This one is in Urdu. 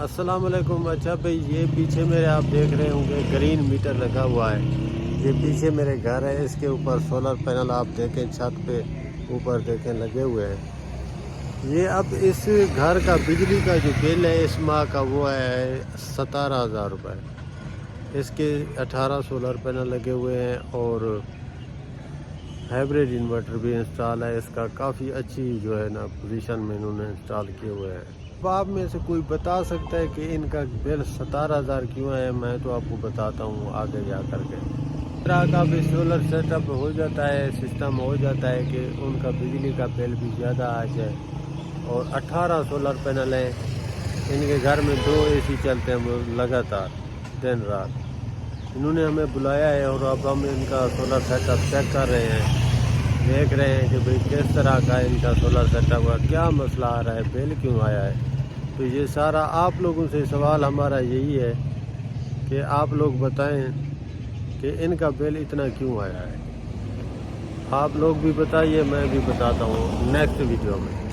السلام علیکم۔ اچھا بھائی، یہ پیچھے میرے آپ دیکھ رہے ہوں گے گرین میٹر لگا ہوا ہے۔ یہ پیچھے میرے گھر ہے، اس کے اوپر سولر پینل آپ دیکھیں، چھت پہ اوپر دیکھیں لگے ہوئے ہیں۔ یہ اب اس گھر کا بجلی کا جو بل ہے اس ماہ کا وہ ہے 17,000 روپے۔ اس کے 18 سولر پینل لگے ہوئے ہیں اور ہائبریڈ انورٹر بھی انسٹال ہے۔ اس کا کافی اچھی جو ہے نا پوزیشن میں انہوں نے انسٹال کیے ہوئے ہیں۔ اب آپ میں سے کوئی بتا سکتا ہے کہ ان کا بل 17,000 کیوں ہے؟ میں تو آپ کو بتاتا ہوں آگے جا کر کے۔ اس طرح کا بھی سولر سیٹ اپ ہو جاتا ہے، سسٹم ہو جاتا ہے کہ ان کا بجلی کا بل بھی زیادہ آ جائے۔ اور 18 سولر پینل ہیں، ان کے گھر میں 2 اے سی چلتے ہیں لگاتار دن رات۔ انہوں نے ہمیں بلایا ہے اور اب ہم ان کا سولر سیٹ اپ چیک کر رہے ہیں، دیکھ رہے ہیں کہ بھئی کس طرح کا ان کا سولر سیٹ اپ کا کیا مسئلہ آ رہا ہے، بل کیوں آیا ہے۔ تو یہ سارا آپ لوگوں سے سوال ہمارا یہی ہے کہ آپ لوگ بتائیں کہ ان کا بل اتنا کیوں آیا ہے۔ آپ لوگ بھی بتائیے، میں بھی بتاتا ہوں نیکسٹ ویڈیو میں۔